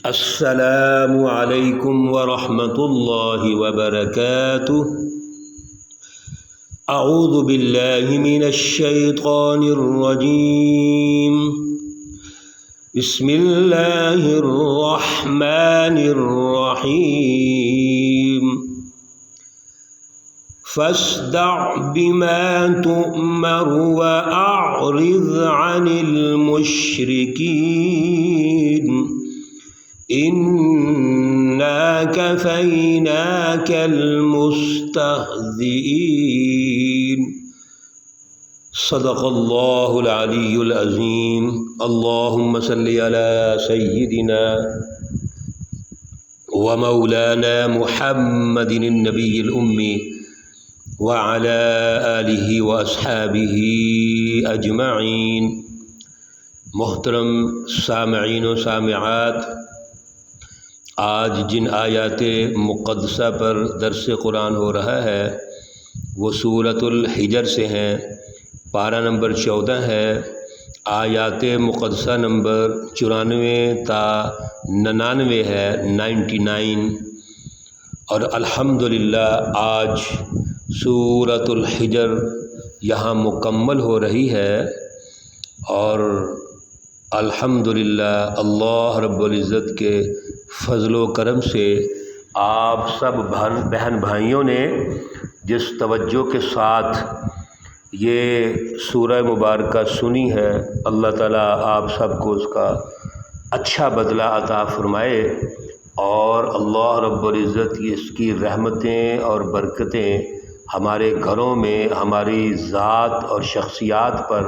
السلام علیکم ورحمۃ اللہ وبرکاتہ۔ اعوذ باللہ من الشیطان الرجیم، بسم اللہ الرحمن الرحیم۔ فاصدع بما تؤمر واعرض عن المشرکین اِنَّا كَفَيْنَاكَ الْمُسْتَهْزِئِينَ۔ صدق اللہ العلی العظیم۔ اللہم صلی علی سیدنا ومولانا محمد النبی الأمی وعلی آلہ واصحابہ اجمعین۔ محترم سامعین و سامعات، آج جن آیات مقدسہ پر درس قرآن ہو رہا ہے وہ سورۃ الحجر سے ہیں۔ پارہ نمبر 14 ہے، آیات مقدسہ نمبر 94 تا 99 ہے، 99۔ اور الحمدللہ آج سورۃ الحجر یہاں مکمل ہو رہی ہے، اور الحمدللہ اللہ رب العزت کے فضل و کرم سے آپ سب بہن بھائیوں نے جس توجہ کے ساتھ یہ سورہ مبارکہ سنی ہے، اللہ تعالیٰ آپ سب کو اس کا اچھا بدلہ عطا فرمائے، اور اللہ رب العزت اس کی رحمتیں اور برکتیں ہمارے گھروں میں، ہماری ذات اور شخصیات پر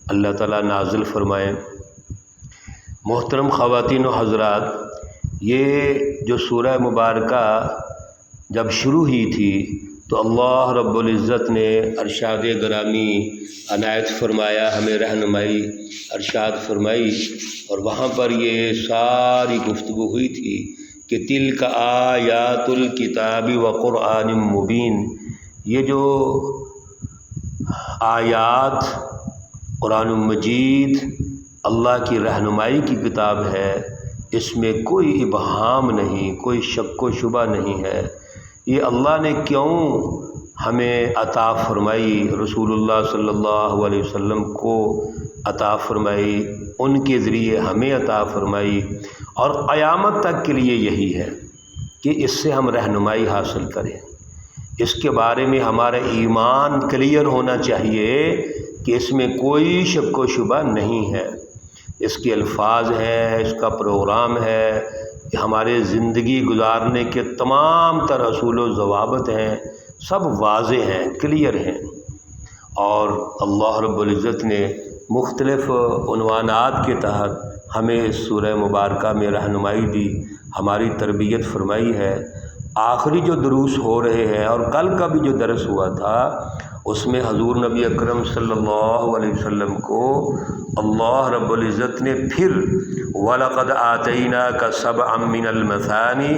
اللہ تعالیٰ نازل فرمائے۔ محترم خواتین و حضرات، یہ جو سورہ مبارکہ جب شروع ہوئی تھی تو اللہ رب العزت نے ارشاد گرامی عنایت فرمایا، ہمیں رہنمائی ارشاد فرمائی، اور وہاں پر یہ ساری گفتگو ہوئی تھی کہ تلک آیات الکتاب وقرآن مبین۔ یہ جو آیات قرآن مجید اللہ کی رہنمائی کی کتاب ہے، اس میں کوئی ابہام نہیں، کوئی شک و شبہ نہیں ہے۔ یہ اللہ نے کیوں ہمیں عطا فرمائی، رسول اللہ صلی اللہ علیہ وسلم کو عطا فرمائی، ان کے ذریعے ہمیں عطا فرمائی، اور قیامت تک کے لیے یہی ہے کہ اس سے ہم رہنمائی حاصل کریں۔ اس کے بارے میں ہمارا ایمان کلیئر ہونا چاہیے کہ اس میں کوئی شک و شبہ نہیں ہے۔ اس کے الفاظ ہیں، اس کا پروگرام ہے، ہمارے زندگی گزارنے کے تمام تر اصول و ضوابط ہیں، سب واضح ہیں، کلیئر ہیں۔ اور اللہ رب العزت نے مختلف عنوانات کے تحت ہمیں اس سورہ مبارکہ میں رہنمائی دی، ہماری تربیت فرمائی ہے۔ آخری جو دروس ہو رہے ہیں اور کل کا بھی جو درس ہوا تھا، اس میں حضور نبی اکرم صلی اللہ علیہ وسلم کو اللہ رب العزت نے پھر وَلَقَدْ آتَيْنَاكَ سَبْعًا مِّنَ الْمَثَانِي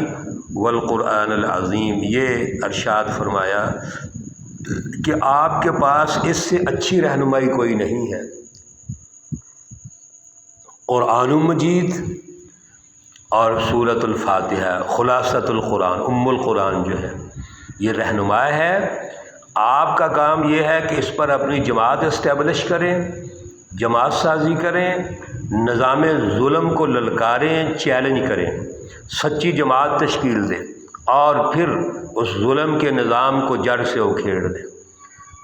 وَالْقُرْآنِ الْعَظِيمِ، یہ ارشاد فرمایا کہ آپ کے پاس اس سے اچھی رہنمائی کوئی نہیں ہے۔ قرآن مجید اور سورۃ الفاتحہ، خلاصۃ القرآن، القرآن جو ہے، یہ رہنما ہے۔ آپ کا کام یہ ہے کہ اس پر اپنی جماعت اسٹیبلش کریں، جماعت سازی کریں، نظام ظلم کو للکاریں، چیلنج کریں، سچی جماعت تشکیل دیں، اور پھر اس ظلم کے نظام کو جڑ سے اکھیڑ دیں۔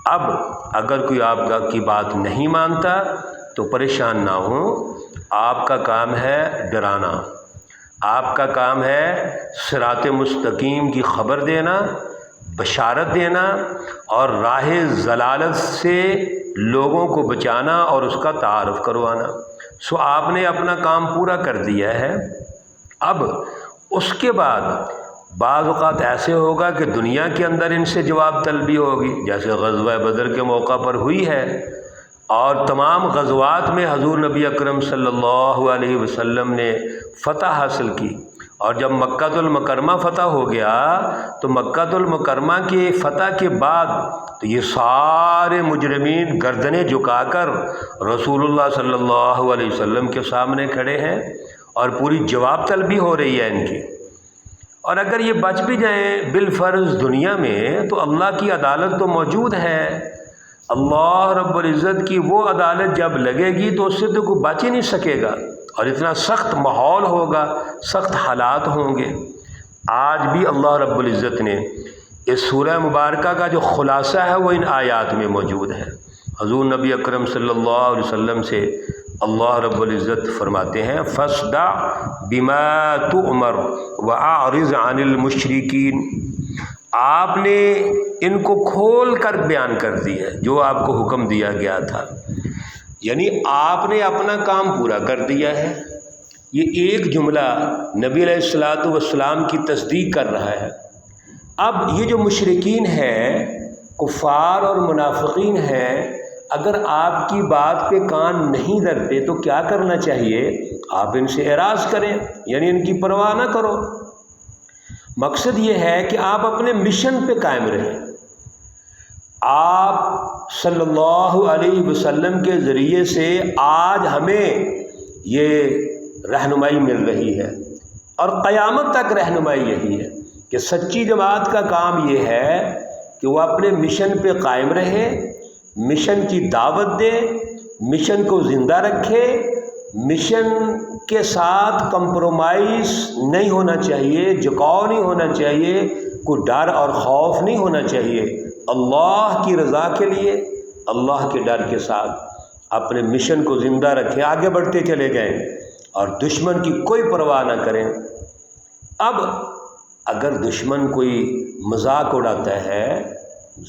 اب اگر کوئی آپ کی بات نہیں مانتا تو پریشان نہ ہوں، آپ کا کام ہے ڈرانا، آپ کا کام ہے صراط مستقیم کی خبر دینا، بشارت دینا، اور راہ ضلالت سے لوگوں کو بچانا اور اس کا تعارف کروانا۔ سو آپ نے اپنا کام پورا کر دیا ہے۔ اب اس کے بعد بعض اوقات ایسے ہوگا کہ دنیا کے اندر ان سے جواب طلبی ہوگی، جیسے غزوہ بدر کے موقع پر ہوئی ہے، اور تمام غزوات میں حضور نبی اکرم صلی اللہ علیہ وسلم نے فتح حاصل کی، اور جب مکہ المکرمہ فتح ہو گیا تو مکہ المکرمہ کی فتح کے بعد تو یہ سارے مجرمین گردنیں جھکا کر رسول اللہ صلی اللہ علیہ وسلم کے سامنے کھڑے ہیں، اور پوری جواب طلبی ہو رہی ہے ان کی۔ اور اگر یہ بچ بھی جائیں بالفرض دنیا میں تو اللہ کی عدالت تو موجود ہے۔ اللہ رب العزت کی وہ عدالت جب لگے گی تو اس سے تو کوئی بچ ہی نہیں سکے گا، اور اتنا سخت ماحول ہوگا، سخت حالات ہوں گے۔ آج بھی اللہ رب العزت نے اس سورہ مبارکہ کا جو خلاصہ ہے وہ ان آیات میں موجود ہے۔ حضور نبی اکرم صلی اللہ علیہ وسلم سے اللہ رب العزت فرماتے ہیں فاصدع بما تؤمر واعرض عن المشرکین، آپ نے ان کو کھول کر بیان کر دیا جو آپ کو حکم دیا گیا تھا، یعنی آپ نے اپنا کام پورا کر دیا ہے۔ یہ ایک جملہ نبی علیہ الصلوۃ والسلام کی تصدیق کر رہا ہے۔ اب یہ جو مشرکین ہیں، کفار اور منافقین ہیں، اگر آپ کی بات پہ کان نہیں دھرتے تو کیا کرنا چاہیے؟ آپ ان سے اعراض کریں، یعنی ان کی پرواہ نہ کرو۔ مقصد یہ ہے کہ آپ اپنے مشن پہ قائم رہیں۔ آپ صلی اللہ علیہ وسلم کے ذریعے سے آج ہمیں یہ رہنمائی مل رہی ہے، اور قیامت تک رہنمائی یہی ہے کہ سچی جماعت کا کام یہ ہے کہ وہ اپنے مشن پہ قائم رہے، مشن کی دعوت دے، مشن کو زندہ رکھے، مشن کے ساتھ کمپرومائز نہیں ہونا چاہیے، جھکاؤ نہیں ہونا چاہیے، کوئی ڈر اور خوف نہیں ہونا چاہیے۔ اللہ کی رضا کے لیے اللہ کے ڈر کے ساتھ اپنے مشن کو زندہ رکھیں، آگے بڑھتے چلے جائیں اور دشمن کی کوئی پرواہ نہ کریں۔ اب اگر دشمن کوئی مذاق اڑاتا ہے،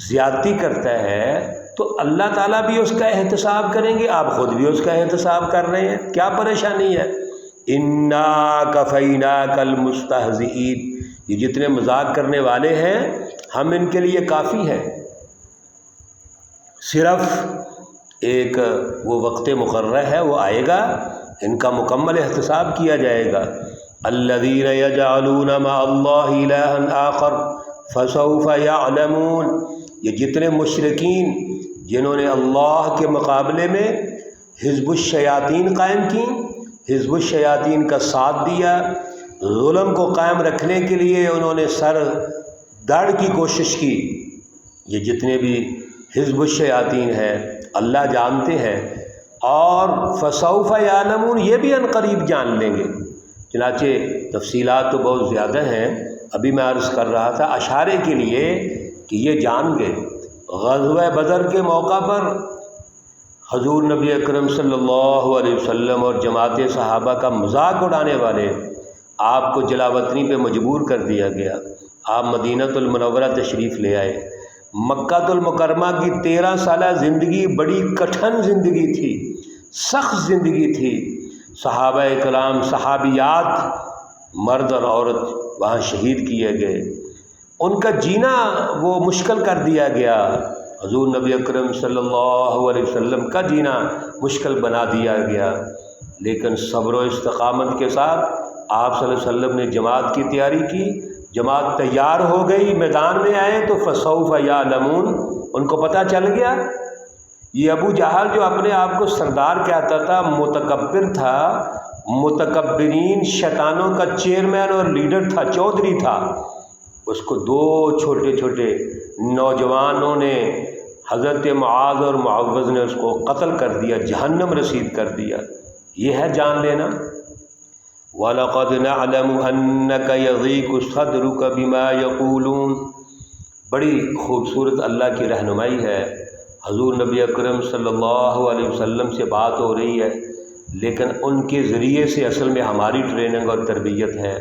زیادتی کرتا ہے، تو اللہ تعالیٰ بھی اس کا احتساب کریں گے، آپ خود بھی اس کا احتساب کر رہے ہیں، کیا پریشانی ہے؟ انا کفیناک المستہزئین، یہ جتنے مذاق کرنے والے ہیں ہم ان کے لیے کافی ہیں۔ صرف ایک وہ وقت مقررہ ہے، وہ آئے گا، ان کا مکمل احتساب کیا جائے گا۔ الذین یجعلون مع اللہ الہا آخر فسوف یعلمون، یہ جتنے مشرکین جنہوں نے اللہ کے مقابلے میں حزب الشیاطین قائم کی، حزب الشیاطین کا ساتھ دیا، ظلم کو قائم رکھنے کے لیے انہوں نے سر دڑ کی کوشش کی، یہ جتنے بھی حزب الشیاطین ہیں اللہ جانتے ہیں، اور فسوف یعلمون یہ بھی عنقریب جان لیں گے۔ چنانچہ تفصیلات تو بہت زیادہ ہیں، ابھی میں عرض کر رہا تھا اشارے کے لیے کہ یہ جان گئے۔ غزوہ بدر کے موقع پر حضور نبی اکرم صلی اللہ علیہ وسلم اور جماعت صحابہ کا مذاق اڑانے والے آپ کو جلاوطنی پہ مجبور کر دیا گیا۔ آپ مدینہ المنورہ تشریف لے آئے۔ مکہ المکرمہ کی 13 سالہ زندگی بڑی کٹھن زندگی تھی، سخت زندگی تھی۔ صحابہ کرام، صحابیات، مرد اور عورت وہاں شہید کیے گئے، ان کا جینا وہ مشکل کر دیا گیا۔ حضور نبی اکرم صلی اللہ علیہ وسلم کا جینا مشکل بنا دیا گیا، لیکن صبر و استقامت کے ساتھ آپ صلی اللہ علیہ وسلم نے جماعت کی تیاری کی، جماعت تیار ہو گئی، میدان میں آئے تو فسوف یعلمون، ان کو پتہ چل گیا۔ یہ ابو جہل جو اپنے آپ کو سردار کہتا تھا، متکبر تھا، متکبرین شیطانوں کا چیئرمین اور لیڈر تھا، چودھری تھا، اس کو 2 چھوٹے چھوٹے نوجوانوں نے، حضرت معاذ اور معوذ نے اس کو قتل کر دیا، جہنم رسید کر دیا۔ یہ ہے جان لینا۔ وَلَقَدْ نَعْلَمُ أَنَّكَ يَضِيقُ صَدْرُكَ بِمَا يَقُولُونَ، بڑی خوبصورت اللہ کی رہنمائی ہے۔ حضور نبی اکرم صلی اللہ علیہ وسلم سے بات ہو رہی ہے، لیکن ان کے ذریعے سے اصل میں ہماری ٹریننگ اور تربیت ہے۔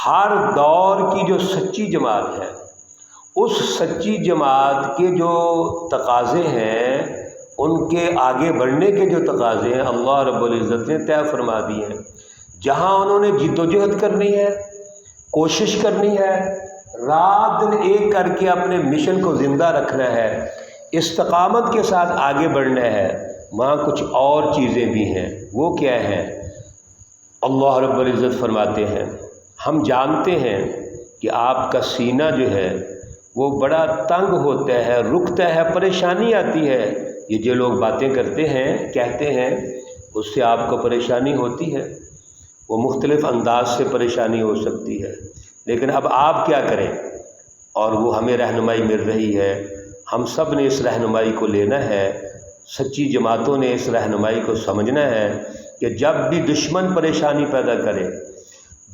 ہر دور کی جو سچی جماعت ہے، اس سچی جماعت کے جو تقاضے ہیں، ان کے آگے بڑھنے کے جو تقاضے ہیں، اللہ رب العزت نے طے فرما دیے ہیں۔ جہاں انہوں نے جد و جہد کرنی ہے، کوشش کرنی ہے، رات دن ایک کر کے اپنے مشن کو زندہ رکھنا ہے، استقامت کے ساتھ آگے بڑھنا ہے، وہاں کچھ اور چیزیں بھی ہیں۔ وہ کیا ہیں؟ اللہ رب العزت فرماتے ہیں ہم جانتے ہیں کہ آپ کا سینہ جو ہے وہ بڑا تنگ ہوتا ہے، رکتا ہے، پریشانی آتی ہے۔ یہ جو لوگ باتیں کرتے ہیں، کہتے ہیں، اس سے آپ کو پریشانی ہوتی ہے۔ وہ مختلف انداز سے پریشانی ہو سکتی ہے، لیکن اب آپ کیا کریں؟ اور وہ ہمیں رہنمائی مل رہی ہے، ہم سب نے اس رہنمائی کو لینا ہے، سچی جماعتوں نے اس رہنمائی کو سمجھنا ہے کہ جب بھی دشمن پریشانی پیدا کرے،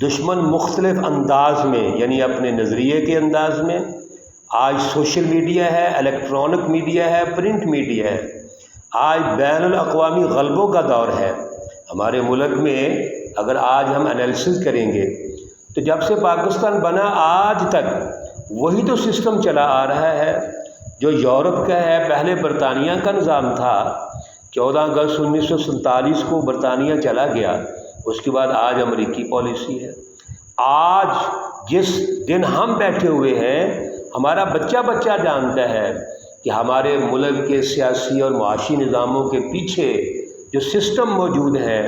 دشمن مختلف انداز میں، یعنی اپنے نظریے کے انداز میں، آج سوشل میڈیا ہے، الیکٹرانک میڈیا ہے، پرنٹ میڈیا ہے، آج بین الاقوامی غلبوں کا دور ہے۔ ہمارے ملک میں اگر آج ہم انالیسس کریں گے تو جب سے پاکستان بنا آج تک وہی تو سسٹم چلا آ رہا ہے جو یورپ کا ہے۔ پہلے برطانیہ کا نظام تھا، 14 اگست 1947 کو برطانیہ چلا گیا، اس کے بعد آج امریکی پالیسی ہے۔ آج جس دن ہم بیٹھے ہوئے ہیں، ہمارا بچہ بچہ جانتا ہے کہ ہمارے ملک کے سیاسی اور معاشی نظاموں کے پیچھے جو سسٹم موجود ہے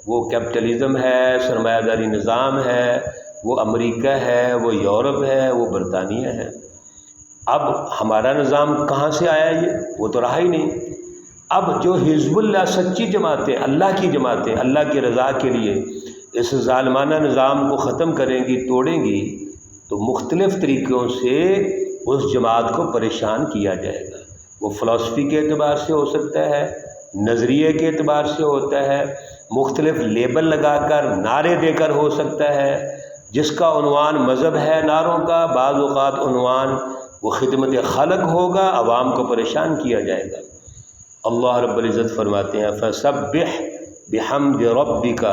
وہ کیپٹلزم ہے، سرمایہ داری نظام ہے، وہ امریکہ ہے، وہ یورپ ہے، وہ برطانیہ ہے۔ اب ہمارا نظام کہاں سے آیا؟ یہ وہ تو رہا ہی نہیں۔ اب جو حزب اللہ سچی جماعتیں، اللہ کی جماعتیں، اللہ کی رضا کے لیے اس ظالمانہ نظام کو ختم کریں گی، توڑیں گی، تو مختلف طریقوں سے اس جماعت کو پریشان کیا جائے گا۔ وہ فلسفی کے اعتبار سے ہو سکتا ہے، نظریے کے اعتبار سے ہوتا ہے، مختلف لیبل لگا کر، نعرے دے کر ہو سکتا ہے، جس کا عنوان مذہب ہے نعروں کا، بعض اوقات عنوان وہ خدمت خلق ہوگا، عوام کو پریشان کیا جائے گا۔ اللہ رب العزت فرماتے ہیں فَسَبِّحْ بِحَمْدِ رَبِّكَ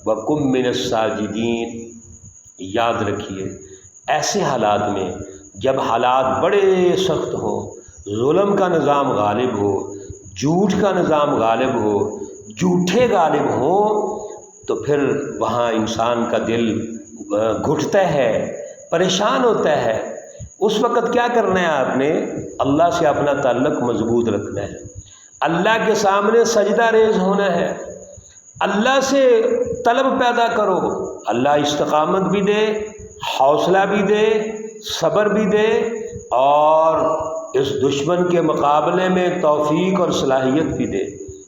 وَكُن مِّنَ السَّاجِدِينَ۔ یاد رکھیے ایسے حالات میں جب حالات بڑے سخت ہوں، ظلم کا نظام غالب ہو، جھوٹ کا نظام غالب ہو، جھوٹے غالب ہوں، تو پھر وہاں انسان کا دل گھٹتا ہے، پریشان ہوتا ہے۔ اس وقت کیا کرنا ہے؟ آپ نے اللہ سے اپنا تعلق مضبوط رکھنا ہے، اللہ کے سامنے سجدہ ریز ہونا ہے، اللہ سے طلب پیدا کرو، اللہ استقامت بھی دے، حوصلہ بھی دے، صبر بھی دے، اور اس دشمن کے مقابلے میں توفیق اور صلاحیت بھی دے۔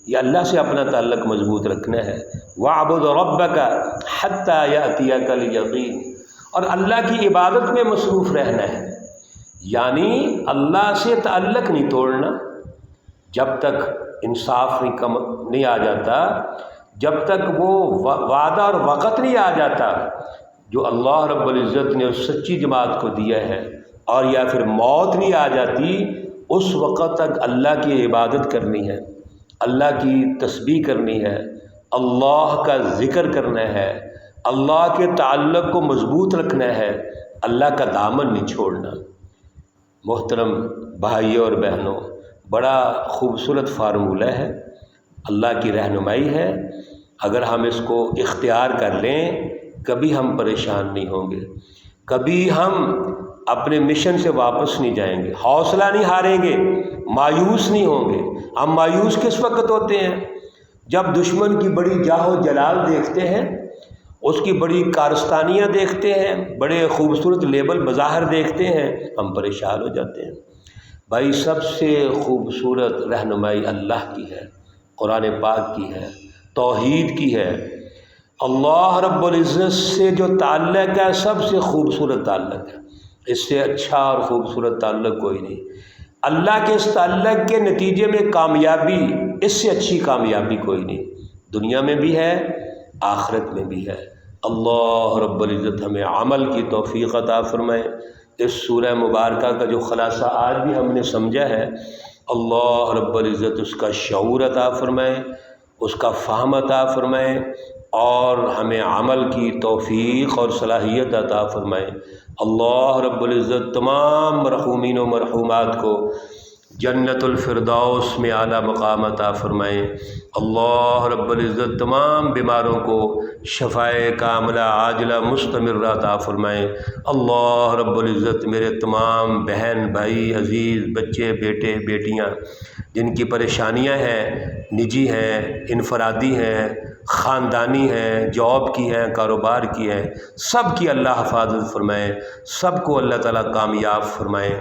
یہ اللہ سے اپنا تعلق مضبوط رکھنا ہے۔ وَاعْبُدْ رَبَّكَ حَتَّى يَأْتِيَكَ الْيَقِينُ، اور اللہ کی عبادت میں مصروف رہنا ہے، یعنی اللہ سے تعلق نہیں توڑنا جب تک انصاف نہیں آ جاتا، جب تک وہ وعدہ اور وقت نہیں آ جاتا جو اللہ رب العزت نے اس سچی جماعت کو دیا ہے، اور یا پھر موت نہیں آ جاتی، اس وقت تک اللہ کی عبادت کرنی ہے، اللہ کی تسبیح کرنی ہے، اللہ کا ذکر کرنا ہے، اللہ کے تعلق کو مضبوط رکھنا ہے، اللہ کا دامن نہیں چھوڑنا۔ محترم بھائیوں اور بہنوں، بڑا خوبصورت فارمولہ ہے، اللہ کی رہنمائی ہے، اگر ہم اس کو اختیار کر لیں کبھی ہم پریشان نہیں ہوں گے، کبھی ہم اپنے مشن سے واپس نہیں جائیں گے، حوصلہ نہیں ہاریں گے، مایوس نہیں ہوں گے۔ ہم مایوس کس وقت ہوتے ہیں؟ جب دشمن کی بڑی جاہ و جلال دیکھتے ہیں، اس کی بڑی کارستانیاں دیکھتے ہیں، بڑے خوبصورت لیبل بظاہر دیکھتے ہیں، ہم پریشان ہو جاتے ہیں۔ بھائی سب سے خوبصورت رہنمائی اللہ کی ہے، قرآن پاک کی ہے، توحید کی ہے۔ اللہ رب العزت سے جو تعلق ہے سب سے خوبصورت تعلق ہے، اس سے اچھا اور خوبصورت تعلق کوئی نہیں۔ اللہ کے اس تعلق کے نتیجے میں کامیابی، اس سے اچھی کامیابی کوئی نہیں، دنیا میں بھی ہے، آخرت میں بھی ہے۔ اللہ رب العزت ہمیں عمل کی توفیق عطا فرمائے۔ اس سورہ مبارکہ کا جو خلاصہ آج بھی ہم نے سمجھا ہے، اللہ رب العزت اس کا شعور عطا فرمائے، اس کا فہم عطا فرمائے، اور ہمیں عمل کی توفیق اور صلاحیت عطا فرمائے۔ اللہ رب العزت تمام مرحومین و مرحومات کو جنت الفردوس میں اعلیٰ مقام عطا فرمائے۔ اللہ رب العزت تمام بیماروں کو شفائے کاملہ عاجلہ مستمرہ عطا فرمائے۔ اللہ رب العزت میرے تمام بہن بھائی عزیز بچے بیٹے بیٹیاں جن کی پریشانیاں ہیں، نجی ہیں، انفرادی ہیں، خاندانی ہیں، جاب کی ہیں، کاروبار کی ہیں، سب کی اللہ حفاظت فرمائے، سب کو اللہ تعالیٰ کامیاب فرمائے۔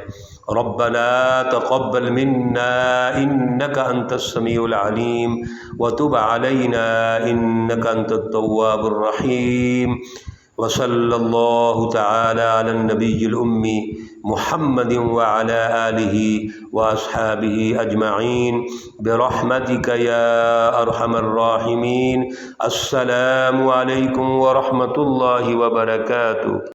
ربنا تقبل منا انك انت السميع العليم وتب علينا انك انت التواب التواب الرحیم۔ وصلی اللہ تعالی علی النبی الأمی محمد وعلی آلہ واصحابہ اجمعین برحمتک یا ارحم الراحمین۔ السلام علیکم ورحمۃ اللہ وبرکاتہ۔